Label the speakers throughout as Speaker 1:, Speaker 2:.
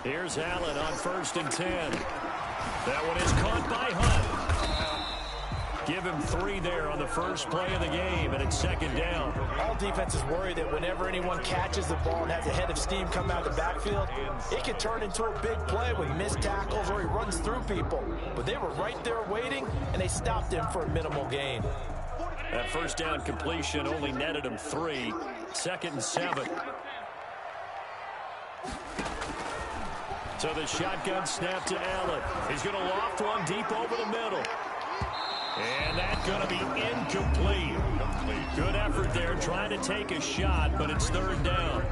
Speaker 1: Here's Allen on 1st and 10. That one is caught by Hunt. Give him 3 there on the first play of the game, and it's 2nd down.
Speaker 2: All defenses worry that whenever anyone catches the ball and has a head of steam come out of the backfield, it can turn into a big play with missed tackles or he runs through people. But they were right there waiting, and they stopped him for a minimal gain.
Speaker 1: That first down completion only netted him 3. 2nd and 7. So the shotgun snap to Allen. He's going to loft one deep over the middle. And that's going to be incomplete. Good effort there trying to take a shot, but it's 3rd down.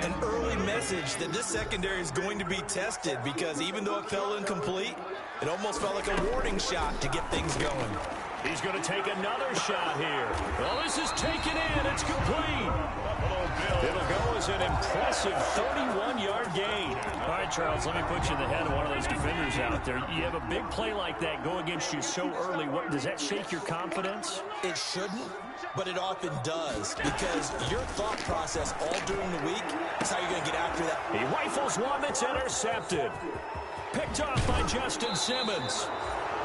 Speaker 3: An early message that this secondary is going to be tested because even though it fell incomplete, it almost felt like a warning shot to get things going.
Speaker 1: He's going to take another shot here. Well, this is taken in. It's complete. It'll go as an impressive 31-yard gain. All right, Charles, let me put you in the head of one of those defenders out there. You have a big play like that go against you so early. Does that shake your confidence?
Speaker 3: It shouldn't, but it often does because your thought process all during the week is how you're going to get after that.
Speaker 1: He rifles one that's intercepted. Picked off by Justin Simmons.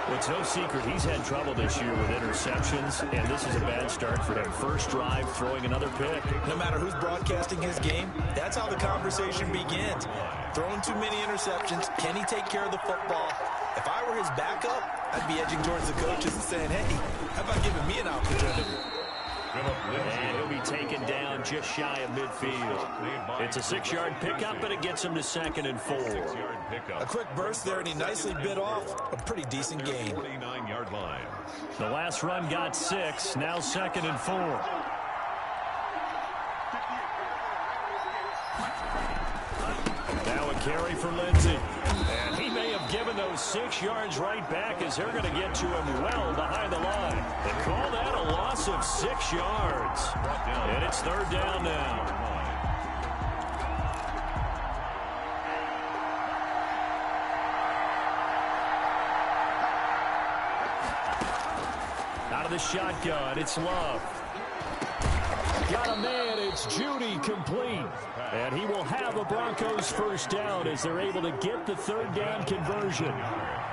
Speaker 1: Well, it's no secret he's had trouble this year with interceptions, and this is a bad start for him. First drive, throwing another pick.
Speaker 3: No matter who's broadcasting his game, that's how the conversation begins. Throwing too many interceptions, can he take care of the football? If I were his backup, I'd be edging towards the coaches and saying, hey, how about giving me an opportunity?
Speaker 1: And he'll be taken down just shy of midfield. It's a 6-yard pickup, but it gets him to 2nd and 4.
Speaker 3: A quick burst there, and he nicely bit off a pretty decent gain.
Speaker 4: 49-yard line.
Speaker 1: The last run got 6, now 2nd and 4. Now a carry for Lindsey. And he may have given those 6 yards right back as they're going to get to him well behind the line. They call that a loss of 6 yards. And it's 3rd down now. Out of the shotgun, it's Love. Got a man, it's Judy complete. And he will have a Broncos first down as they're able to get the 3rd down conversion.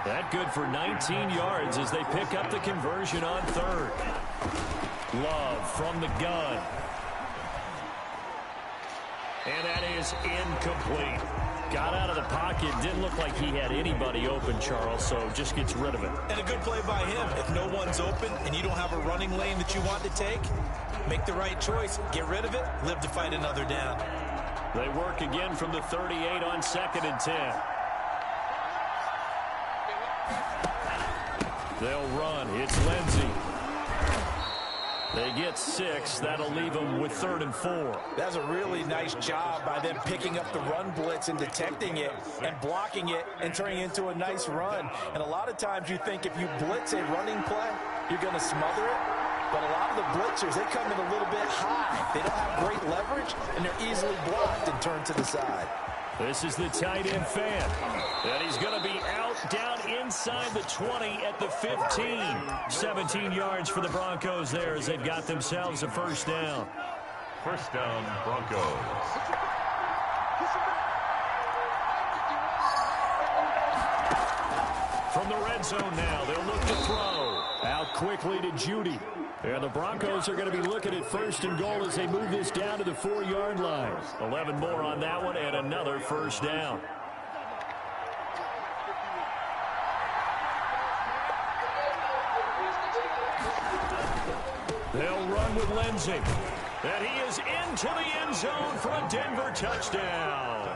Speaker 1: That good for 19 yards as they pick up the conversion on 3rd. Love from the gun. And that is incomplete. Got out of the pocket. Didn't look like he had anybody open, Charles, so just gets rid of it.
Speaker 3: And a good play by him. If no one's open and you don't have a running lane that you want to take, make the right choice. Get rid of it. Live to fight another down.
Speaker 1: They work again from the 38 on 2nd and 10. They'll run. It's Lindsey. They get 6. That'll leave them with 3rd and 4.
Speaker 2: That's a really nice job by them picking up the run blitz and detecting it and blocking it and turning it into a nice run. And a lot of times you think if you blitz a running play, you're going to smother it. But a lot of the blitzers, they come in a little bit high. They don't have great leverage, and they're easily blocked and turned to the side.
Speaker 1: This is the tight end fan. And he's going to be out down inside the 20 at the 15. 17 yards for the Broncos there as they've got themselves a first down.
Speaker 4: First down, Broncos.
Speaker 1: From the red zone now, they'll look to throw. Out quickly to Judy. And the Broncos are going to be looking at 1st and goal as they move this down to the 4-yard line. 11 more on that one and another first down. They'll run with Lindsey. And he is into the end zone for a Denver touchdown.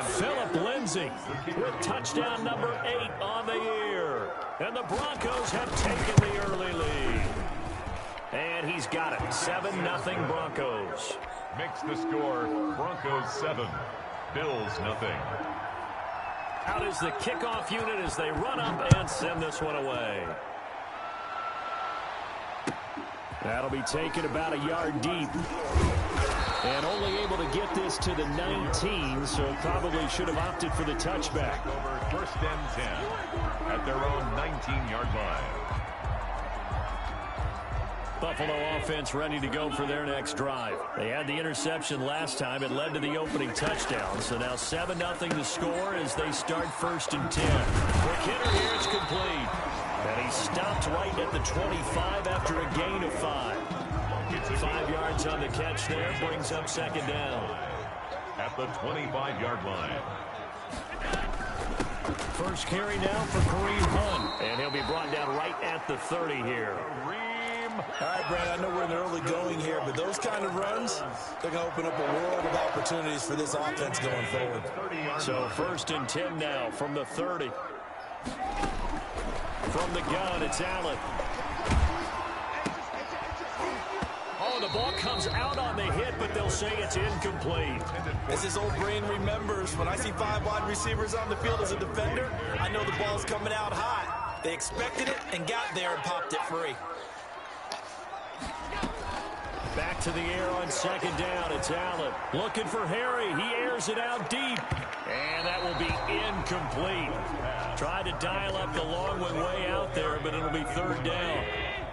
Speaker 1: Philip Lindsey with touchdown number 8 on the year. And the Broncos have taken the early lead. And he's got it. 7-0 Broncos.
Speaker 4: Makes the score Broncos 7, Bills nothing.
Speaker 1: Out is the kickoff unit as they run up and send this one away. That'll be taken about a yard deep. And only able to get this to the 19, so probably should have opted for the touchback.
Speaker 4: Over 1st and 10 at their own 19-yard line.
Speaker 1: Buffalo offense ready to go for their next drive. They had the interception last time. It led to the opening touchdown. So now 7-0 to score as they start 1st and 10. Quick hitter here. It's complete. And he stopped right at the 25 after a gain of 5. 5 yards on the catch there. Brings up 2nd down.
Speaker 4: At the 25-yard line.
Speaker 1: First carry now for Kareem Hunt. And he'll be brought down right at the 30 here.
Speaker 3: All right, Brad, I know we're in the early going here, but those kind of runs, they're going to open up a world of opportunities for this offense going forward.
Speaker 1: So 1st and 10 now from the 30. From the gun, it's Allen. Oh, the ball comes out on the hit, but they'll say it's incomplete.
Speaker 3: As his old brain remembers, when I see 5 wide receivers on the field as a defender, I know the ball's coming out hot. They expected it and got there and popped it free.
Speaker 1: Back to the air on 2nd down. It's Allen. Looking for Harry. He airs it out deep. And that will be incomplete. Tried to dial up the long one way out there, but it'll be 3rd down.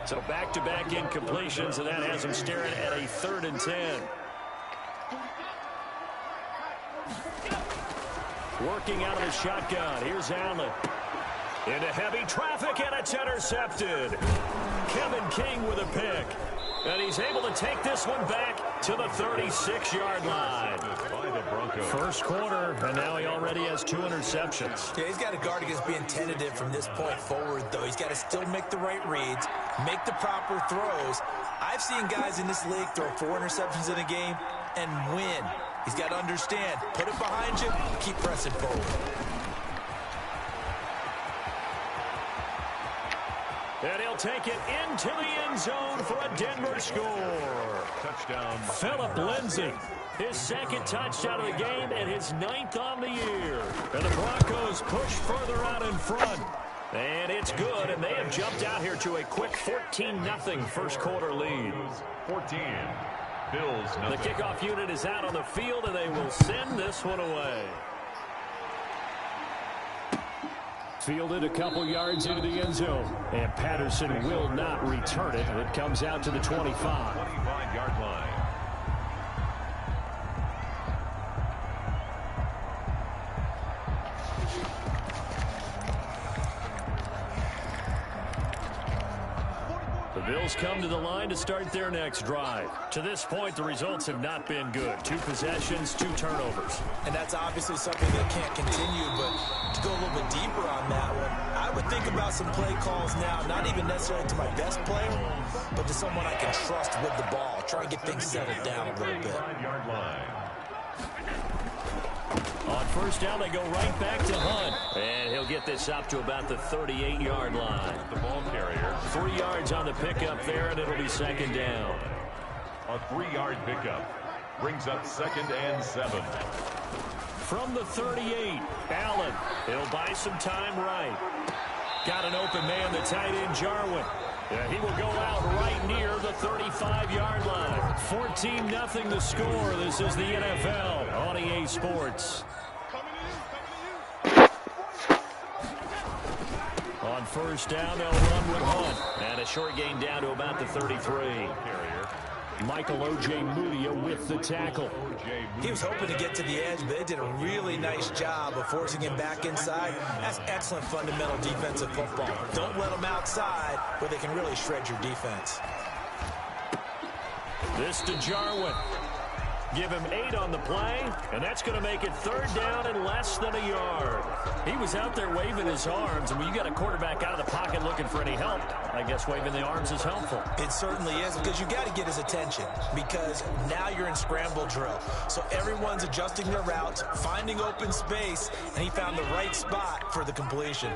Speaker 1: So back-to-back incompletions, and that has him staring at a 3rd and 10. Working out of the shotgun. Here's Allen. Into heavy traffic, and it's intercepted. Kevin King with a pick. And he's able to take this one back to the 36-yard line. First quarter, and now he already has 2 interceptions.
Speaker 3: Yeah, he's got to guard against being tentative from this point forward, though. He's got to still make the right reads, make the proper throws. I've seen guys in this league throw 4 interceptions in a game and win. He's got to understand, put it behind you, keep pressing forward.
Speaker 1: And he'll take it into the end zone for a Denver score.
Speaker 4: Touchdown.
Speaker 1: Philip Lindsay. His 2nd touchdown of the game and his 9th on the year. And the Broncos push further out in front. And it's good, and they have jumped out here to a quick 14-0 first quarter lead.
Speaker 4: 14. Bills nothing.
Speaker 1: The kickoff unit is out on the field, and they will send this one away. Fielded a couple yards into the end zone. And Patterson will not return it. It comes out to the 25.
Speaker 4: 25-yard line.
Speaker 1: The Bills come to the line to start their next drive. To this point, the results have not been good. 2 possessions, 2 turnovers.
Speaker 3: And that's obviously something that can't continue, but to go a little bit deeper on that one, I would think about some play calls now, not even necessarily to my best player, but to someone I can trust with the ball. Try and get things settled down a little bit.
Speaker 4: 25-yard line.
Speaker 1: On first down, they go right back to Hunt. And he'll get this up to about the 38-yard line.
Speaker 4: The ball carrier.
Speaker 1: 3 yards on the pickup there, and it'll be 2nd down.
Speaker 4: A 3-yard pickup. Brings up 2nd and 7.
Speaker 1: From the 38, Allen. He'll buy some time right. Got an open man, the tight end, Jarwin. He will go out right near the 35-yard line. 14-0 the score. This is the NFL on EA Sports. On first down, they'll run with Hunt. And a short gain down to about the 33. Michael O.J. Mudia with the tackle.
Speaker 3: He was hoping to get to the edge, but they did a really nice job of forcing him back inside. That's excellent fundamental defensive football. Don't let them outside where they can really shred your defense.
Speaker 1: This to Jarwin. Give him 8 on the play, and that's going to make it 3rd down and less than a yard. He was out there waving his arms, and when you got a quarterback out of the pocket looking for any help, I guess waving the arms is helpful.
Speaker 3: It certainly is, because you got to get his attention, because now you're in scramble drill. So everyone's adjusting their routes, finding open space, and he found the right spot for the completion.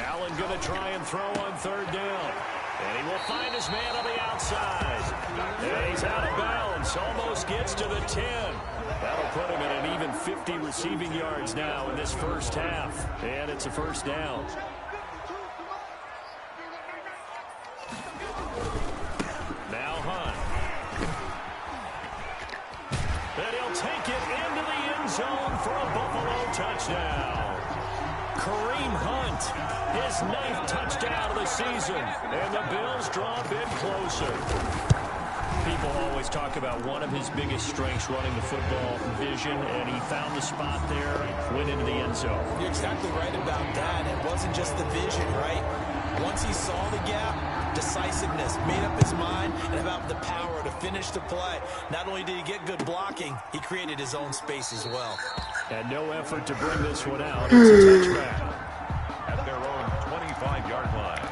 Speaker 1: Allen going to try and throw on 3rd down. And he will find his man on the outside. And he's out of bounds. Almost gets to the 10. That'll put him at an even 50 receiving yards now in this first half. And it's a 1st down. Now Hunt. And he'll take it into the end zone for a Buffalo touchdown. Kareem Hunt, his 9th touchdown of the season. And the Bills draw a bit closer. People always talk about one of his biggest strengths running the football, vision, and he found the spot there and went into the end zone.
Speaker 2: You're exactly right about that. It wasn't just the vision, right? Once he saw the gap, decisiveness, made up his mind, and about the power to finish the play. Not only did he get good blocking, he created his own space as well.
Speaker 1: And no effort to bring this one out. It's a touchback.
Speaker 4: At their own 25-yard line.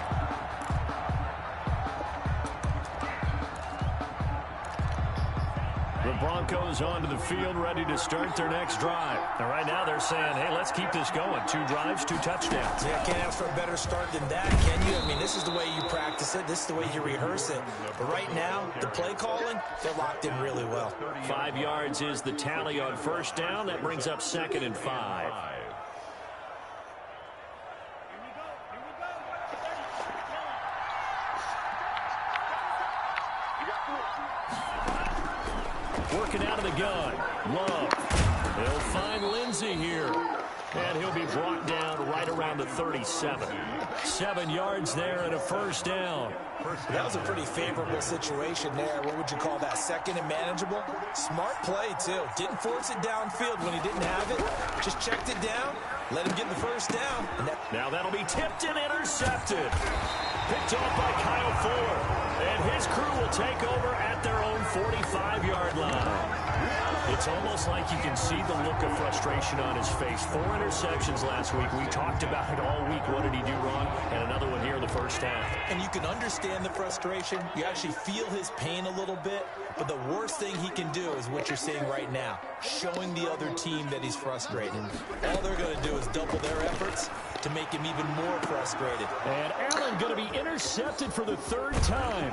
Speaker 1: The Broncos onto the field, ready to start their next drive. And right now they're saying, hey, let's keep this going. 2 drives, 2 touchdowns.
Speaker 2: Yeah, can't ask for a better start than that, can you? I mean, this is the way you practice it. This is the way you rehearse it. But right now, the play calling, they're locked in really well.
Speaker 1: 5 yards is the tally on first down. That brings up 2nd and 5. Working out of the gun. Love. They'll find Lindsey here. And he'll be brought down right around the 37. 7 yards there and a first down.
Speaker 2: That was a pretty favorable situation there. What would you call that? 2nd and manageable? Smart play, too. Didn't force it downfield when he didn't have it. Just checked it down. Let him get the first down.
Speaker 1: Now that'll be tipped and intercepted. Picked off by Kyle Fuller. And his crew will take over at their own 45-yard line. It's almost like you can see the look of frustration on his face. 4 interceptions last week. We talked about it all week. What did he do wrong? And another one here in the first half.
Speaker 2: And you can understand the frustration. You actually feel his pain a little bit. But the worst thing he can do is what you're seeing right now, showing the other team that he's frustrated. All they're going to do is double their efforts to make him even more frustrated.
Speaker 1: And Allen going to be intercepted for the 3rd time.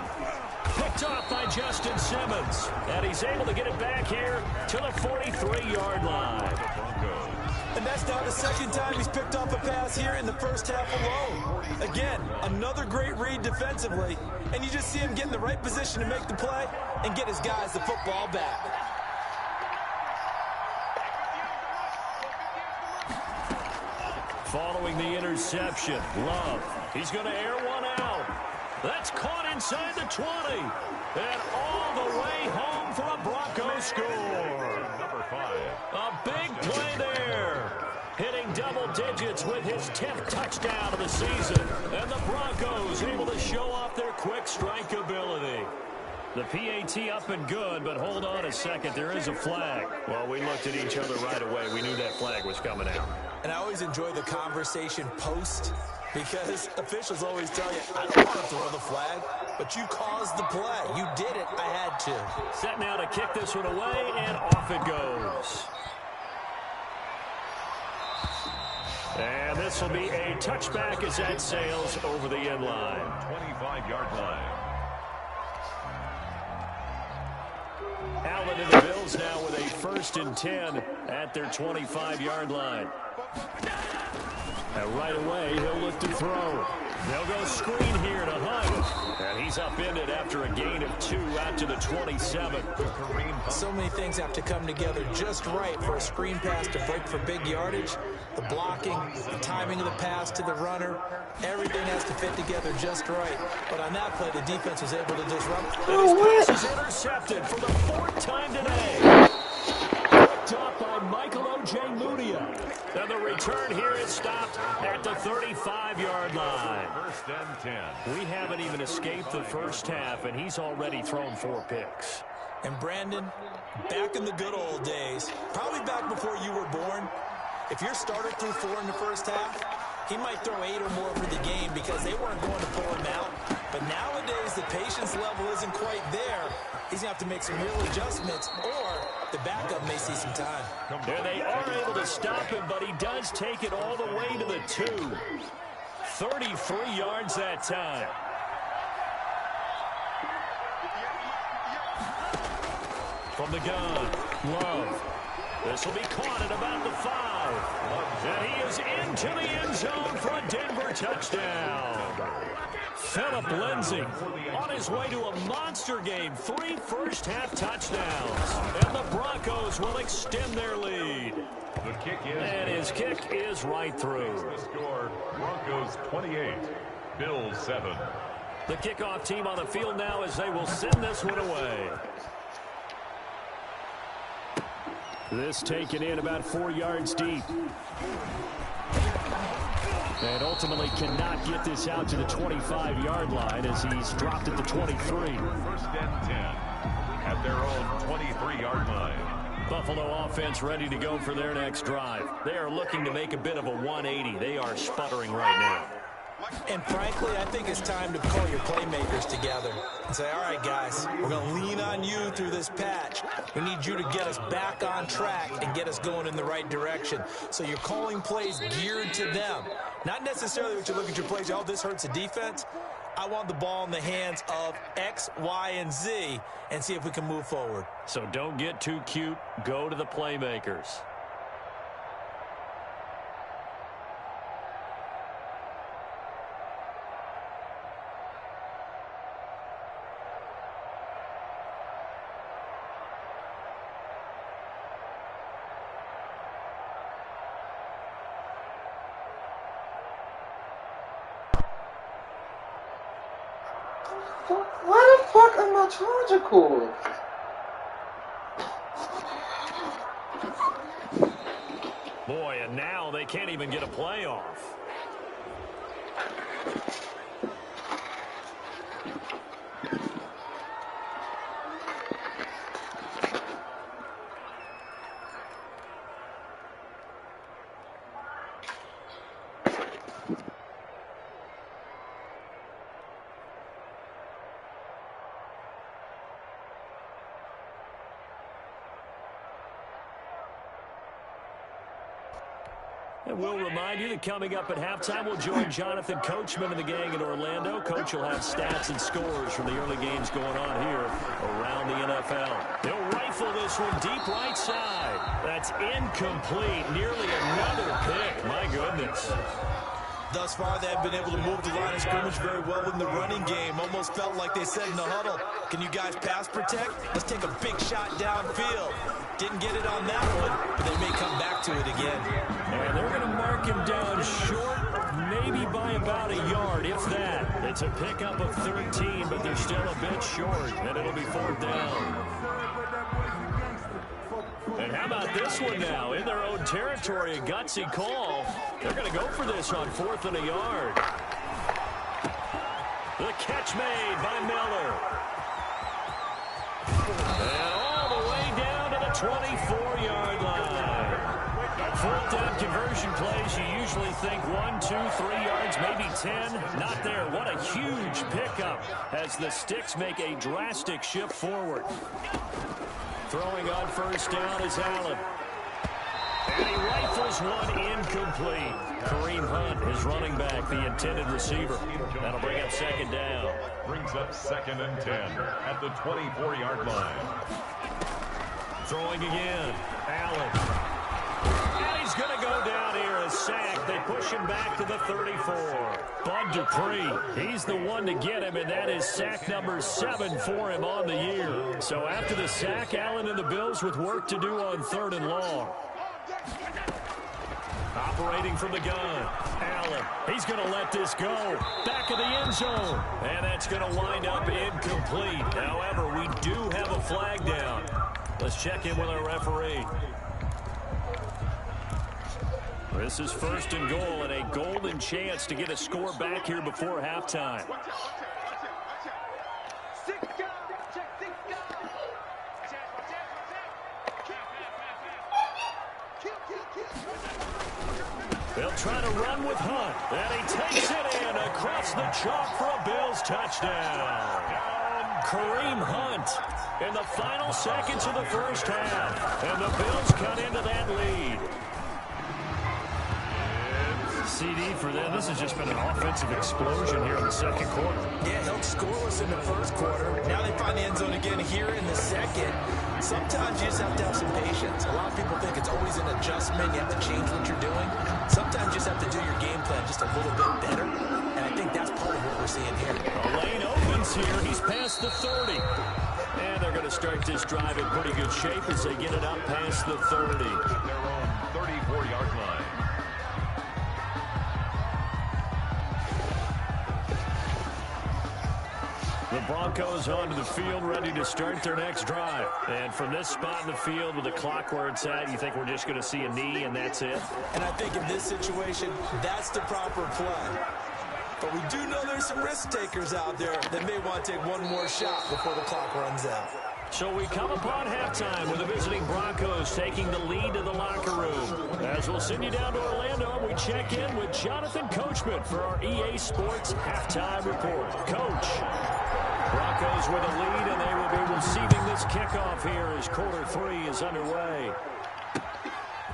Speaker 1: Picked off by Justin Simmons. And he's able to get it back here to the 43-yard line.
Speaker 2: And that's now the 2nd time he's picked off a pass here in the first half alone. Again, another great read defensively. And you just see him get in the right position to make the play and get his guys the football back.
Speaker 1: Following the interception, Love. He's going to air one out. That's caught inside the 20. And all the way home for a Broncos score.
Speaker 4: Number 5.
Speaker 1: A big play there. Hitting double digits with his 10th touchdown of the season. And the Broncos able to show off their quick strike ability. The PAT up and good, but hold on a second. There is a flag. Well, we looked at each other right away. We knew that flag was coming out.
Speaker 2: And I always enjoy the conversation post, because officials always tell you, I don't want to throw the flag, but you caused the play. You did it. I had to.
Speaker 1: Set now to kick this one away, and off it goes. And this will be a touchback as that sails over the end line.
Speaker 4: 25-yard line.
Speaker 1: Allen and the Bills now with a 1st and 10 at their 25-yard line. And right away, he'll look to throw. They'll go screen here to Hunt. And he's upended after a gain of 2 out to the 27.
Speaker 2: So many things have to come together just right for a screen pass to break for big yardage. The blocking, the timing of the pass to the runner, everything has to fit together just right. But on that play, the defense was able to disrupt.
Speaker 1: And his pass is intercepted for the 4th time today. Picked up by Michael Ojemudia. And the return here is stopped at the 35-yard line.
Speaker 4: 1st and 10.
Speaker 1: We haven't even escaped the first half, and he's already thrown 4 picks.
Speaker 2: And Brandon, back in the good old days, probably back before you were born, if your starter threw 4 in the first half, he might throw 8 or more for the game because they weren't going to pull him out. But nowadays, the patience level isn't quite there. He's going to have to make some real adjustments, or the backup may see some time.
Speaker 1: And they are able to stop him, but he does take it all the way to the 2. 33 yards that time. From the gun, Love. This will be caught at about the 5. And he is into the end zone for a Denver touchdown. Phillip Lindsay on his way to a monster game. 3 first-half touchdowns. And the Broncos will extend their lead.
Speaker 4: The kick is
Speaker 1: And his kick is right through.
Speaker 4: The score, Broncos 28, Bills 7.
Speaker 1: The kickoff team on the field now as they will send this one away. This taken in about 4 yards deep. And ultimately cannot get this out to the 25-yard line as he's dropped at the 23.
Speaker 4: 1st and 10 at their own 23-yard line.
Speaker 1: Buffalo offense ready to go for their next drive. They are looking to make a bit of a 180. They are sputtering right now.
Speaker 2: And frankly, I think it's time to call your playmakers together and say, all right, guys, we're going to lean on you through this patch. We need you to get us back on track and get us going in the right direction. So you're calling plays geared to them. Not necessarily what you look at your plays, oh, this hurts the defense. I want the ball in the hands of X, Y, and Z and see if we can move forward.
Speaker 1: So don't get too cute. Go to the playmakers.
Speaker 5: Why the fuck am I charger cord?
Speaker 1: Boy, and now they can't even get a play off. And we'll remind you that coming up at halftime, we'll join Jonathan Coachman and the gang in Orlando. Coach will have stats and scores from the early games going on here around the NFL. They'll rifle this one deep right side. That's incomplete. Nearly another pick. My goodness.
Speaker 2: Thus far, they've been able to move the line of scrimmage very well in the running game. Almost felt like they said in the huddle, can you guys pass protect? Let's take a big shot downfield. Didn't get it on that one, but they may come back to it again.
Speaker 1: And they're going to mark him down short, maybe by about a yard, if that. It's a pickup of 13, but they're still a bit short, and it'll be 4th down. And how about this one now? In their own territory, a gutsy call. They're going to go for this on 4th and a yard. The catch made by Miller. And all the way down to the 24-yard line. 4th down conversion plays, you usually think 1, 2, 3 yards, maybe 10. Not there. What a huge pickup as the Sticks make a drastic shift forward. Throwing on 1st down is Allen. And he rifles one incomplete. Kareem Hunt, his running back, the intended receiver. That'll bring up 2nd down.
Speaker 4: Brings up 2nd and 10 at the 24-yard line.
Speaker 1: Throwing again. Allen. And he's going to go down here, a sack. They push him back to the 34. Bud Dupree, he's the one to get him, and that is sack number 7 for him on the year. So after the sack, Allen and the Bills with work to do on 3rd and long. Operating from the gun. Allen, he's going to let this go. Back of the end zone. And that's going to wind up incomplete. However, we do have a flag down. Let's check in with our referee. This is 1st and goal and a golden chance to get a score back here before halftime. They'll try to run with Hunt, and he takes it in across the chalk for a Bills touchdown. Kareem Hunt in the final seconds of the 1st half, and the Bills cut into that lead. CD for them. This has just been an offensive explosion here in the 2nd quarter.
Speaker 2: Yeah, held scoreless in the 1st quarter. Now they find the end zone again here in the 2nd. Sometimes you just have to have some patience. A lot of people think it's always an adjustment. You have to change what you're doing. Sometimes you just have to do your game plan just a little bit better. And I think that's part of what we're seeing here.
Speaker 1: A lane opens here. He's past the 30. And they're going to start this drive in pretty good shape as they get it up past the 30.
Speaker 4: Their own 34-yard line.
Speaker 1: The Broncos onto the field, ready to start their next drive. And from this spot in the field with the clock where it's at, you think we're just going to see a knee and that's it?
Speaker 3: And I think in this situation, that's the proper play. But we do know there's some risk takers out there that may want to take one more shot before the clock runs out.
Speaker 1: So we come upon halftime with the visiting Broncos taking the lead to the locker room. As we'll send you down to Orlando, we check in with Jonathan Coachman for our EA Sports Halftime Report. Coach, Broncos with a lead, and they will be receiving this kickoff here as quarter 3 is underway.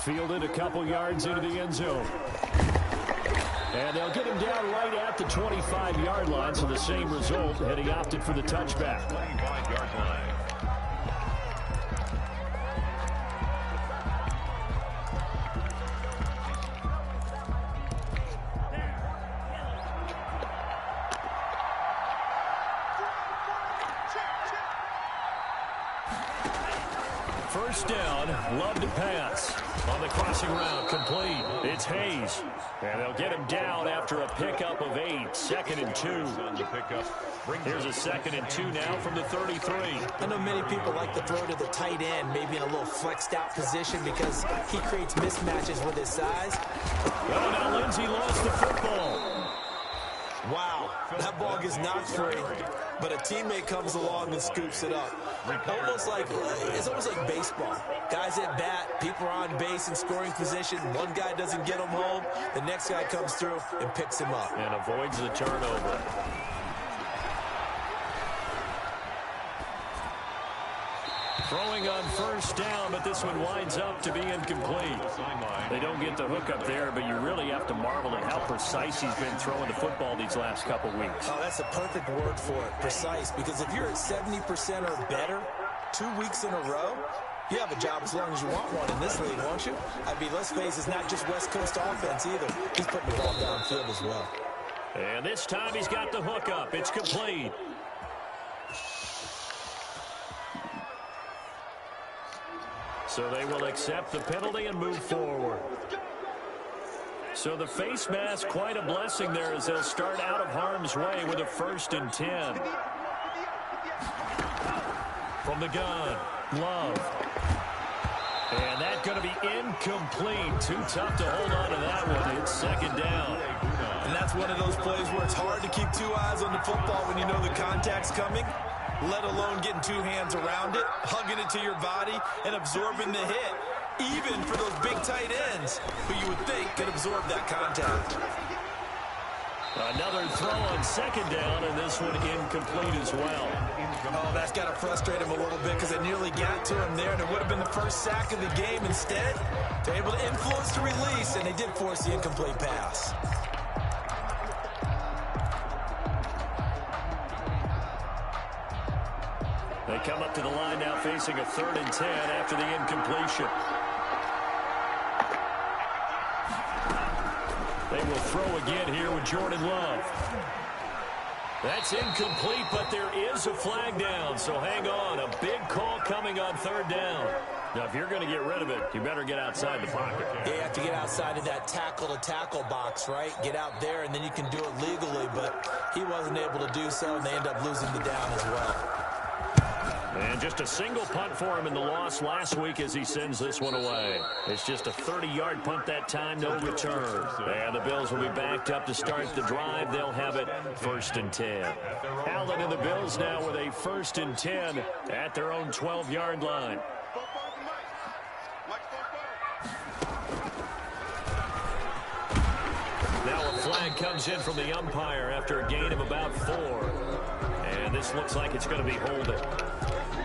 Speaker 1: Fielded a couple yards into the end zone. And they'll get him down right at the 25-yard line, so the same result, and he opted for the touchback.
Speaker 4: 25-yard line.
Speaker 1: First down, Love to pass. On the crossing route, complete. It's Hayes. And they'll get him down after a pickup of 8. 2nd and 2. Here's a 2nd and 2 now from the 33.
Speaker 3: I know many people like to throw to the tight end, maybe in a little flexed out position because he creates mismatches with his size.
Speaker 1: Oh, now Lindsey lost the football.
Speaker 3: Wow, that ball gets knocked free, but a teammate comes along and scoops it up. It's almost like baseball. Guys at bat, people are on base in scoring position. One guy doesn't get him home. The next guy comes through and picks him up.
Speaker 1: And avoids the turnover. Throwing on first down, but this one winds up to be incomplete. They don't get the hook up there, but you really have to marvel at how precise he's been throwing the football these last couple weeks.
Speaker 3: Oh, that's the perfect word for it, precise, because if you're at 70% or better 2 weeks in a row, you have a job as long as you want one in this league, won't you? I mean, let's face it, it's not just West Coast offense either. He's putting the ball downfield as well.
Speaker 1: And this time he's got the hook up. It's complete. So they will accept the penalty and move forward. So the face mask, quite a blessing there as they'll start out of harm's way with a 1st and 10. From the gun, Love. And that's going to be incomplete. Too tough to hold on to that one. It's 2nd down.
Speaker 3: And that's one of those plays where it's hard to keep 2 eyes on the football when you know the contact's coming, let alone getting 2 hands around it, hugging it to your body, and absorbing the hit, even for those big tight ends who you would think could absorb that contact.
Speaker 1: Another throw on 2nd down, and this one incomplete as well.
Speaker 3: Oh, that's got to frustrate him a little bit because they nearly got to him there, and it would have been the first sack of the game. Instead, they're able to influence the release, and they did force the incomplete pass.
Speaker 1: They come up to the line now facing a 3rd and 10 after the incompletion. They will throw again here with Jordan Love. That's incomplete, but there is a flag down, so hang on. A big call coming on 3rd down. Now, if you're going to get rid of it, you better get outside the pocket.
Speaker 3: Yeah, you have to get outside of that tackle-to-tackle box, right? Get out there, and then you can do it legally, but he wasn't able to do so, and they end up losing the down as well.
Speaker 1: And just a single punt for him in the loss last week as he sends this one away. It's just a 30-yard punt that time, no return. And the Bills will be backed up to start the drive. They'll have it 1st and 10. Allen and the Bills now with a 1st and 10 at their own 12-yard line. Now a flag comes in from the umpire after a gain of about 4. And this looks like it's going to be holding.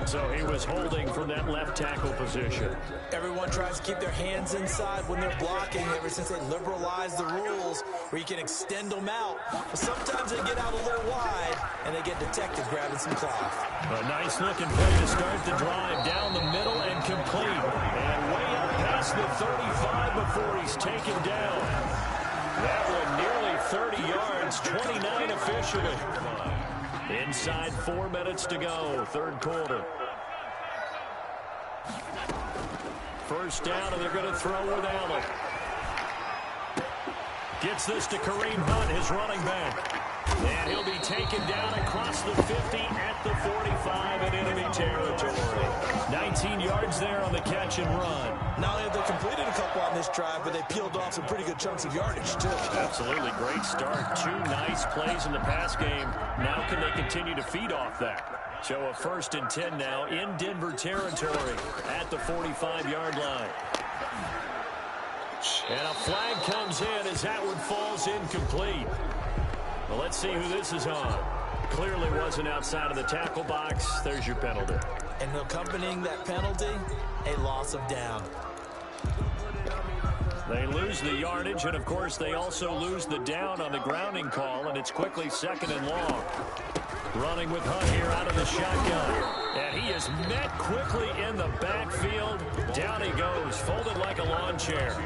Speaker 1: So he was holding from that left tackle position.
Speaker 3: Everyone tries to keep their hands inside when they're blocking ever since they liberalized the rules where you can extend them out. But sometimes they get out a little wide and they get detected grabbing some cloth.
Speaker 1: A nice looking play to start the drive down the middle and complete. And way up past the 35 before he's taken down. That one nearly 30 yards, 29 officially. Inside 4 minutes to go, 3rd quarter. first down, and they're going to throw with Allen. Gets this to Kareem Hunt, his running back. And he'll be taken down across the 50 at the 45 in enemy territory. 19 yards there on the catch and run.
Speaker 3: Not only have they completed a couple on this drive, but they peeled off some pretty good chunks of yardage, too.
Speaker 1: Absolutely. Great start. 2 nice plays in the pass game. Now can they continue to feed off that? So a 1st and 10 now in Denver territory at the 45-yard line. And a flag comes in as that one falls incomplete. Well, let's see who this is on. Clearly wasn't outside of the tackle box. There's your penalty.
Speaker 3: And accompanying that penalty, a loss of down.
Speaker 1: They lose the yardage, and, of course, they also lose the down on the grounding call, and it's quickly 2nd and long. Running with Hunt here out of the shotgun. And he is met quickly in the backfield. Down he goes, folded like a lawn chair.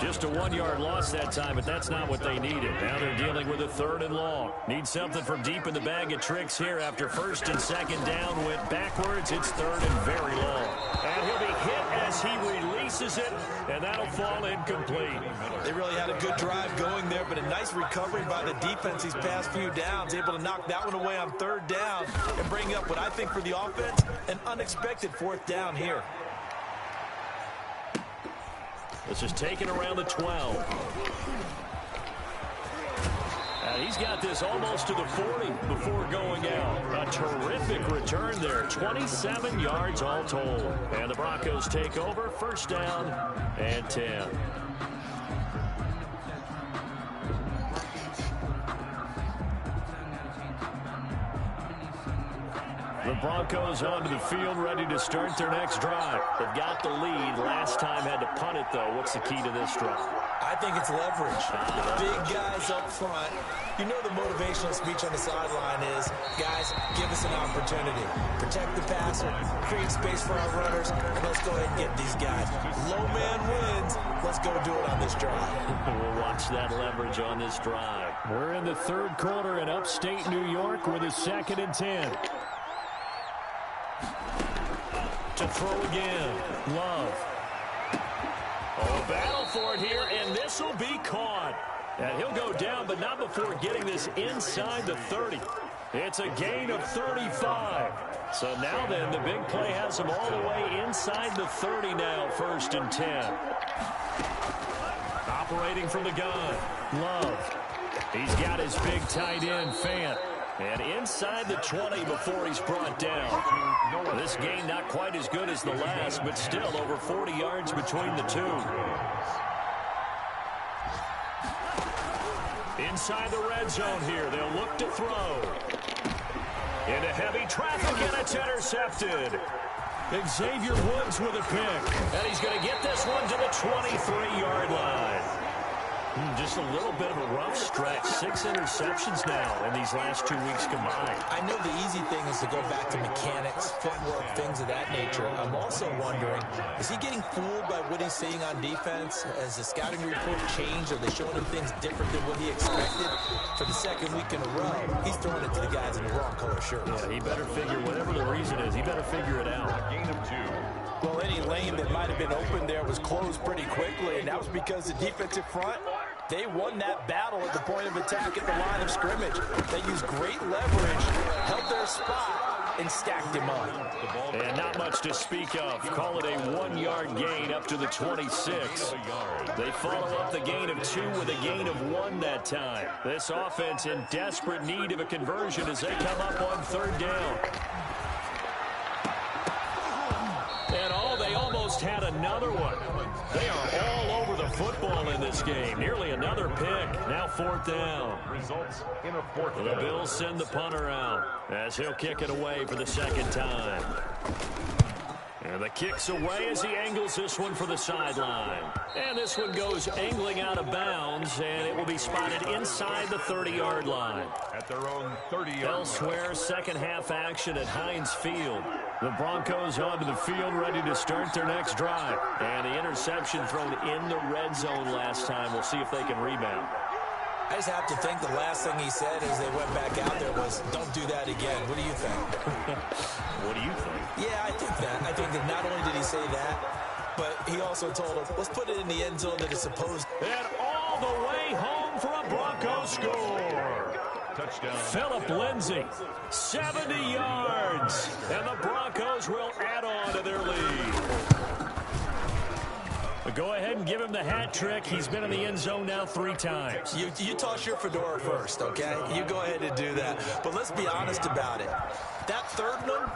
Speaker 1: Just a 1-yard loss that time, but that's not what they needed. Now they're dealing with a 3rd and long. Need something from deep in the bag of tricks here after 1st and 2nd down. Went backwards. It's 3rd and very long. And he'll be hit as he releases it, and that'll fall incomplete.
Speaker 3: They really had a good drive going there, but a nice recovery by the defense these past few downs, able to knock that one away on 3rd down and bring up what I think for the offense, an unexpected 4th down here.
Speaker 1: This is taken around the 12. And he's got this almost to the 40 before going out. A terrific return there. 27 yards all told. And the Broncos take over. 1st down and 10. The Broncos onto the field, ready to start their next drive. They've got the lead. Last time had to punt it, though. What's the key to this drive?
Speaker 3: I think it's leverage. Big guys up front. You know the motivational speech on the sideline is, guys, give us an opportunity. Protect the passer, create space for our runners, and let's go ahead and get these guys. Low man wins. Let's go do it on this drive.
Speaker 1: We'll watch that leverage on this drive. We're in the 3rd quarter in upstate New York with a 2nd and 10. To throw again. Love. Oh, battle for it here, and this will be caught. And he'll go down, but not before getting this inside the 30. It's a gain of 35. So now then, the big play has him all the way inside the 30 now, 1st and 10. Operating from the gun. Love. He's got his big tight end, Fant. And inside the 20 before he's brought down. This game not quite as good as the last, but still over 40 yards between the two. Inside the red zone here, they'll look to throw. Into heavy traffic, and it's intercepted. Xavier Woods with a pick. And he's going to get this one to the 23-yard line. Just a little bit of a rough stretch. 6 interceptions now in these last 2 weeks combined.
Speaker 3: I know the easy thing is to go back to mechanics, footwork, things of that nature. I'm also wondering, is he getting fooled by what he's seeing on defense? Has the scouting report changed? Are they showing him things different than what he expected? For the 2nd week in a row, he's throwing it to the guys in the wrong color shirts.
Speaker 1: Yeah, he better figure, whatever the reason is, he better figure it out.
Speaker 4: Gain of 2.
Speaker 2: Well, any lane that might have been open there was closed pretty quickly, and that was because the defensive front, they won that battle at the point of attack at the line of scrimmage. They used great leverage, held their spot, and stacked him up.
Speaker 1: And not much to speak of. Call it a 1-yard gain up to the 26. They follow up the gain of 2 with a gain of 1 that time. This offense in desperate need of a conversion as they come up on 3rd down. And they almost had another one. They are all over the football in this game. Nearly another pick. Now 4th down.
Speaker 4: Results in a 4th down.
Speaker 1: The Bills send the punter out as he'll kick it away for the 2nd time. And the kick's away as he angles this one for the sideline. And this one goes angling out of bounds, and it will be spotted inside the 30-yard line.
Speaker 4: At their own 30-yard line.
Speaker 1: Elsewhere, second half action at Heinz Field. The Broncos onto the field, ready to start their next drive. And the interception thrown in the red zone last time. We'll see if they can rebound.
Speaker 3: I just have to think the last thing he said as they went back out there was, don't do that again. What do you think?
Speaker 1: What do you think?
Speaker 3: Yeah, I think that. I think that not only did he say that, but he also told him, let's put it in the end zone that is supposed.
Speaker 1: And all the way home for a Broncos score.
Speaker 4: Touchdown.
Speaker 1: Philip Lindsay, 70 yards. And the Broncos will add on to their lead. But go ahead and give him the hat trick. He's been in the end zone now 3 times.
Speaker 3: You toss your fedora first, okay? You go ahead and do that. But let's be honest about it. That third one,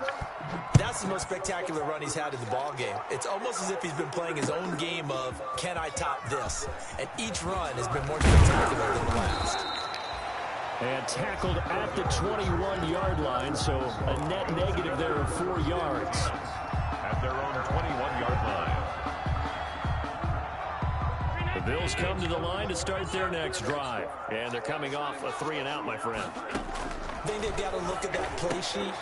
Speaker 3: that's the most spectacular run he's had in the ball game. It's almost as if he's been playing his own game of, can I top this? And each run has been more spectacular than the last.
Speaker 1: And tackled at the 21-yard line, so a net negative there of 4 yards.
Speaker 4: At their own 21-yard line.
Speaker 1: The Bills come to the line to start their next drive. And they're coming off a 3-and-out, my friend.
Speaker 3: I think they've got to look at that play sheet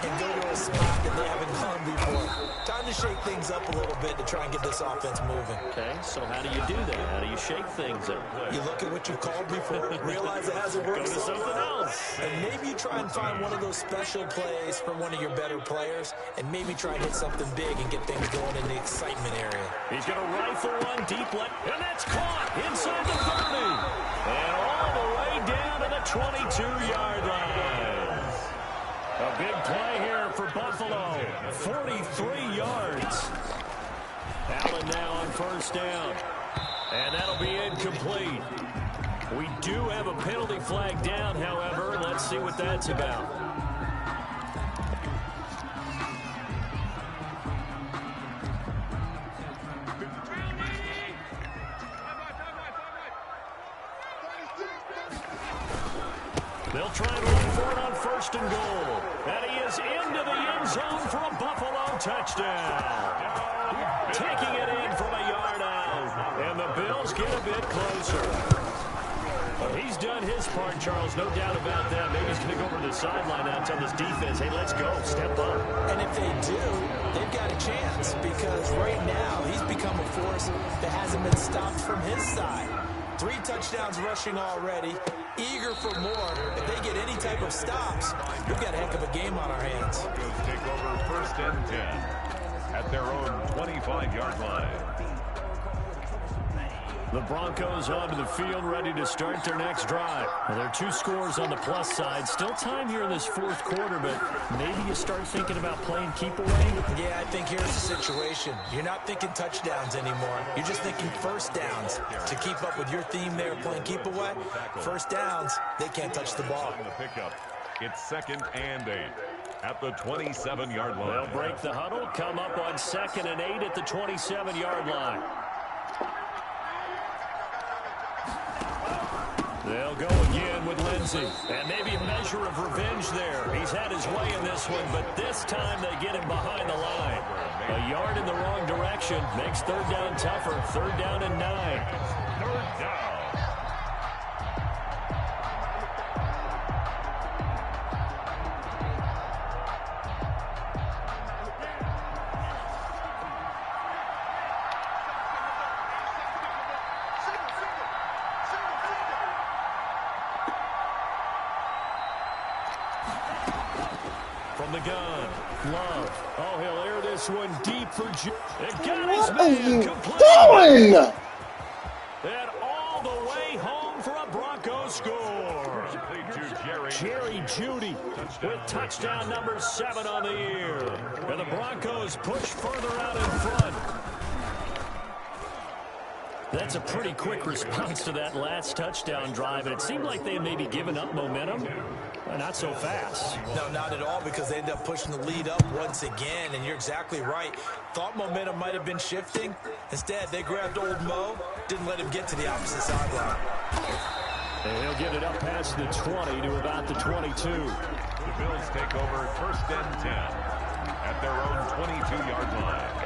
Speaker 3: and go to a spot that they haven't gone before. Time to shake things up a little bit to try and get this offense moving.
Speaker 1: Okay, so how do you do that? How do you shake things up?
Speaker 3: You look at what you called before, realize it hasn't worked
Speaker 1: Go to
Speaker 3: so
Speaker 1: something
Speaker 3: well,
Speaker 1: else.
Speaker 3: and maybe you try and find one of those special plays for one of your better players, and maybe try and hit something big and get things going in the excitement area.
Speaker 1: He's going to rifle one deep left, and that's caught inside the 30. And all the way down to the 22-yard line. A big play here for Buffalo. 43 yards. Allen now on first down. And that'll be incomplete. We do have a penalty flag down, however. Let's see what that's about. They'll try and run for it on first and goal. And he is into the end zone for a Buffalo touchdown. Taking it in from a yard out. And the Bills get a bit closer. Well, he's done his part, Charles, no doubt about that. Maybe he's going to go over to the sideline now and tell this defense, hey, let's go, step up.
Speaker 3: And if they do, they've got a chance because right now he's become a force that hasn't been stopped from his side. 3 touchdowns rushing already, eager for more. If they get any type of stops, we've got a heck of a game on our hands.
Speaker 4: Broncos take over first and 10 at their own 25-yard line.
Speaker 1: The Broncos onto the field, ready to start their next drive. Well, there are 2 scores on the plus side. Still time here in this 4th quarter, but maybe you start thinking about playing keep away.
Speaker 3: Yeah, I think here's the situation. You're not thinking touchdowns anymore. You're just thinking first downs. To keep up with your theme there, playing keep away, first downs, they can't touch the ball.
Speaker 4: The pickup. It's 2nd and 8 at the 27-yard line.
Speaker 1: They'll break the huddle, come up on 2nd and 8 at the 27-yard line. They'll go again with Lindsay. And maybe a measure of revenge there. He's had his way in this one, but this time they get him behind the line. A yard in the wrong direction makes 3rd down tougher. 3rd down and 9.
Speaker 4: 3rd down.
Speaker 1: From the gun, Love. Oh, he'll air this one deep for It got his
Speaker 5: What are
Speaker 1: man
Speaker 5: you
Speaker 1: complete.
Speaker 5: doing?
Speaker 1: And all the way home for a Broncos score. Jerry Jeudy with touchdown number 7 on the year. And the Broncos push further out in front. That's a pretty quick response to that last touchdown drive. And it seemed like they had maybe given up momentum. Not so fast.
Speaker 3: No, not at all, because they end up pushing the lead up once again, and you're exactly right. Thought momentum might have been shifting. Instead, they grabbed old Mo, didn't let him get to the opposite sideline.
Speaker 1: And he'll get it up past the 20 to about the 22.
Speaker 4: The Bills take over first and 10 at their own 22-yard line.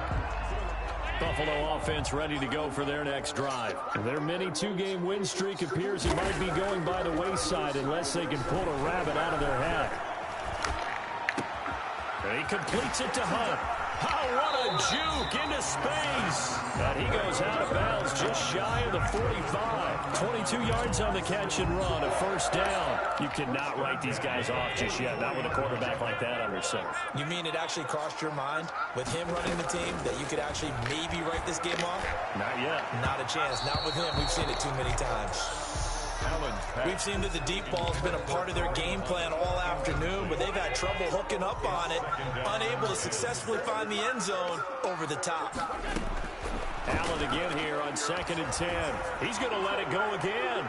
Speaker 1: Buffalo offense ready to go for their next drive. Their mini 2-game win streak appears it might be going by the wayside unless they can pull a rabbit out of their hat. And he completes it to Hunt. Oh, what a juke into space. And he goes out of bounds just shy of the 45. 22 yards on the catch and run, a first down. You cannot write these guys off just yet, not with a quarterback like that under center.
Speaker 3: You mean it actually crossed your mind with him running the team that you could actually maybe write this game off?
Speaker 1: Not yet.
Speaker 3: Not a chance. Not with him. We've seen it too many times. We've seen that the deep ball's been a part of their game plan all afternoon, but they've had trouble hooking up on it, unable to successfully find the end zone over the top.
Speaker 1: Allen again here on 2nd and 10. He's going to let it go again.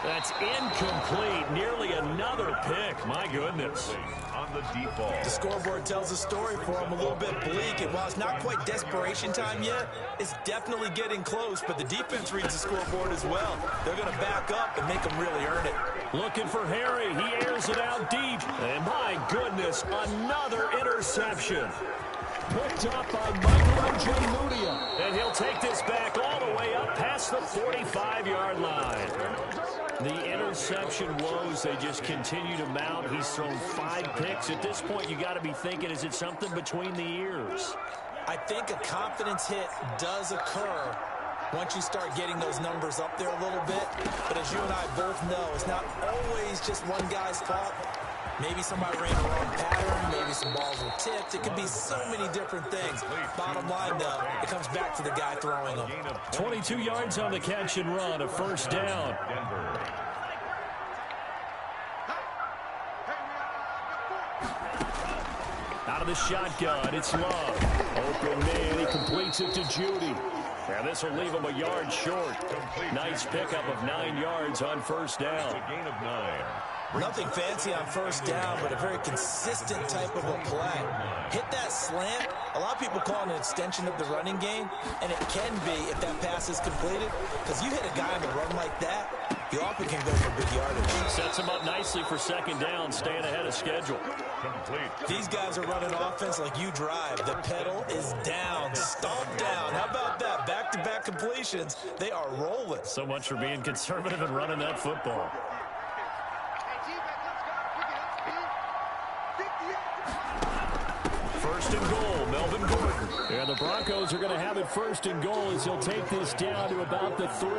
Speaker 1: That's incomplete. Nearly another pick. My goodness.
Speaker 4: On the deep ball.
Speaker 3: The scoreboard tells a story for him, a little bit bleak, and while it's not quite desperation time yet, it's definitely getting close, but the defense reads the scoreboard as well. They're going to back up and make them really earn it.
Speaker 1: Looking for Harry. He airs it out deep. And my goodness, another interception. Picked up by Michael Ojemudia. And he'll take this back all the way up past the 45-yard line. The interception woes, they just continue to mount. He's thrown 5 picks. At this point, you got to be thinking, is it something between the ears?
Speaker 3: I think a confidence hit does occur once you start getting those numbers up there a little bit. But as you and I both know, it's not always just one guy's fault. Maybe somebody ran the wrong pattern. Maybe some balls were tipped. It could be so many different things. Bottom line, though, it comes back to the guy throwing them.
Speaker 1: 22 yards on the catch and run, a first down. Out of the shotgun, it's Love. Open man, he completes it to Judy. And this will leave him a yard short. Nice pickup of 9 yards on first down.
Speaker 4: Gain of 9.
Speaker 3: Nothing fancy on first down, but a very consistent type of a play. Hit that slant. A lot of people call it an extension of the running game, and it can be if that pass is completed, because you hit a guy on the run like that, you often can go for big yardage.
Speaker 1: Sets him up nicely for second down, staying ahead of schedule.
Speaker 4: Complete.
Speaker 3: These guys are running offense like you drive. The pedal is down, stomp down. How about that? Back-to-back completions. They are rolling.
Speaker 1: So much for being conservative and running that football. First and goal, Melvin Gordon. And the Broncos are going to have it first and goal as he'll take this down to about the 3.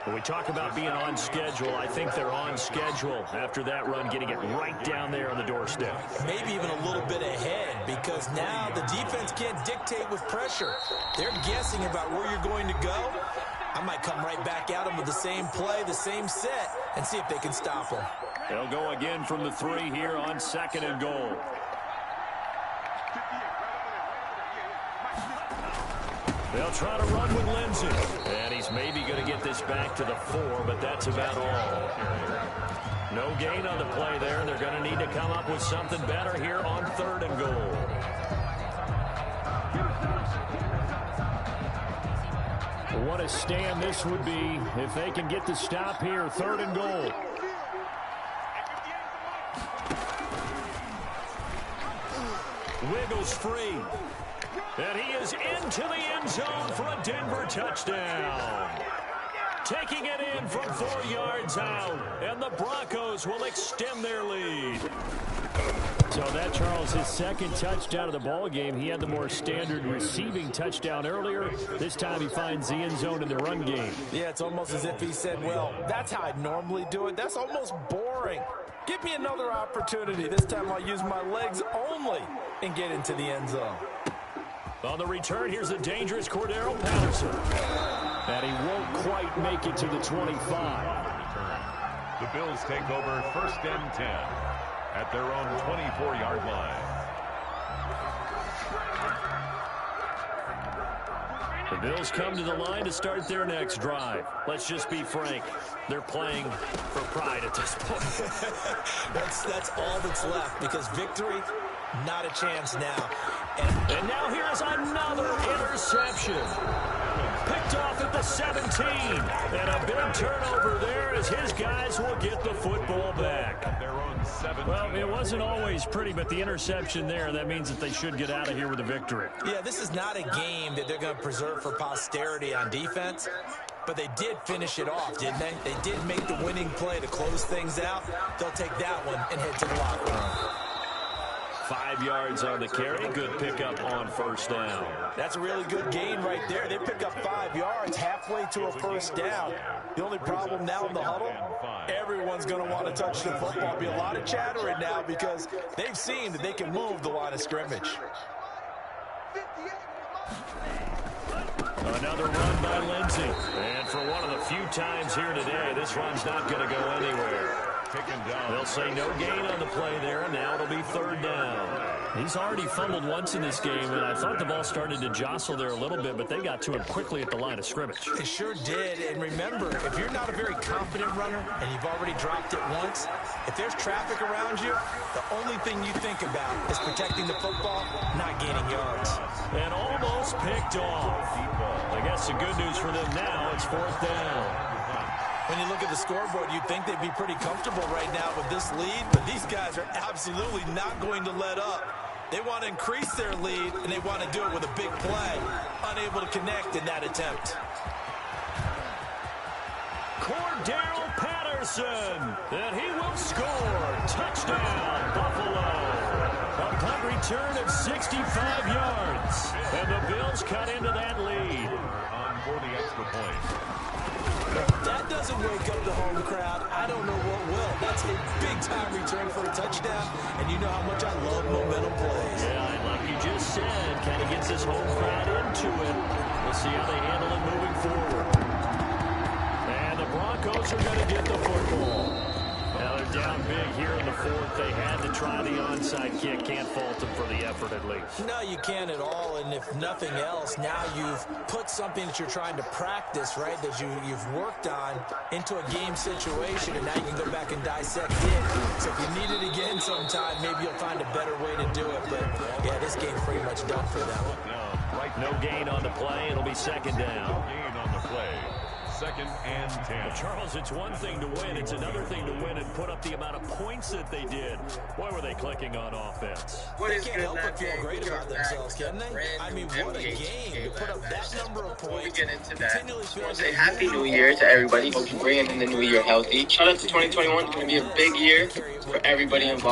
Speaker 1: When we talk about being on schedule, I think they're on schedule after that run, getting it right down there on the doorstep.
Speaker 3: Maybe even a little bit ahead, because now the defense can't dictate with pressure. They're guessing about where you're going to go. I might come right back at them with the same play, the same set, and see if they can stop them.
Speaker 1: They'll go again from the 3 here on 2nd and goal. They'll try to run with Lindsey. And he's maybe going to get this back to the 4, but that's about all. No gain on the play there. They're going to need to come up with something better here on 3rd and goal. What a stand this would be if they can get the stop here. 3rd and goal. Wiggles free. And he is into the end zone for a Denver touchdown. Taking it in from 4 yards out. And the Broncos will extend their lead. So that, Charles, his second touchdown of the ball game. He had the more standard receiving touchdown earlier. This time he finds the end zone in the run game.
Speaker 2: Yeah, it's almost as if he said, well, that's how I normally do it. That's almost boring. Give me another opportunity. This time I'll use my legs only and get into the end zone.
Speaker 1: On the return, here's the dangerous Cordero Patterson. And he won't quite make it to the 25.
Speaker 4: The Bills take over 1st and 10 at their own 24-yard line.
Speaker 1: The Bills come to the line to start their next drive. Let's just be frank. They're playing for pride at this point.
Speaker 3: That's all that's left, because victory, not a chance now.
Speaker 1: And now here is another interception. Picked off at the 17. And a big turnover there as his guys will get the football back. Well, it wasn't always pretty, but the interception there, that means that they should get out of here with a victory.
Speaker 3: Yeah, this is not a game that they're going to preserve for posterity on defense. But they did finish it off, didn't they? They did make the winning play to close things out. They'll take that one and head to the locker room.
Speaker 1: 5 yards on the carry. Good pickup on first down.
Speaker 2: That's a really good gain right there. They pick up 5 yards halfway to a first down. The only problem now in the huddle, every everyone's going to want to touch the football. There'll be a lot of chatter right now because they've seen that they can move the line of scrimmage.
Speaker 1: Another run by Lindsey. And for one of the few times here today, this run's not going to go anywhere. They'll say no gain on the play there, and now it'll be third down. He's already fumbled once in this game, and I thought the ball started to jostle there a little bit, but they got to him quickly at the line of scrimmage.
Speaker 2: They sure did, and remember, if you're not a very confident runner and you've already dropped it once, if there's traffic around you, the only thing you think about is protecting the football, not gaining yards.
Speaker 1: And almost picked off. I guess the good news for them now, it's fourth down.
Speaker 2: When you look at the scoreboard, you'd think they'd be pretty comfortable right now with this lead, but these guys are absolutely not going to let up. They want to increase their lead, and they want to do it with a big play. Unable to connect in that attempt.
Speaker 1: Cordarrelle Patterson, and he will score. Touchdown, Buffalo. A punt return of 65 yards. And the Bills cut into that lead.
Speaker 4: On for the extra point.
Speaker 2: That doesn't wake up the home crowd. I don't know what will. That's a big-time return for a touchdown, and you know how much I love momentum plays.
Speaker 1: Yeah, and like you just said, kind of gets this home crowd into it. We'll see how they handle it moving forward. And the Broncos are going to get the football. Now they're down big here in the fourth. They had to try the onside kick. Can't fault them for the effort at least.
Speaker 2: No, you can't at all. And if nothing else, now you've put something that you're trying to practice, right, that you've worked on into a game situation, and now you can go back and dissect it. So if you need it again sometime, maybe you'll find a better way to do it. But, yeah, this game's pretty much done for them.
Speaker 1: No gain on the play. It'll be second down.
Speaker 4: No gain on the play. Second and 10.
Speaker 1: Charles, it's one thing to win. It's another thing to win and put up the amount of points that they did. Boy, were they clicking on offense.
Speaker 2: They can't help but feel great about themselves, can they? I mean, what a game to put up that number of points. Continually feel like
Speaker 5: Say Happy New Year to everybody. Hope you're bringing in the new year healthy. Shout out to 2021. It's going to be a big year for everybody involved.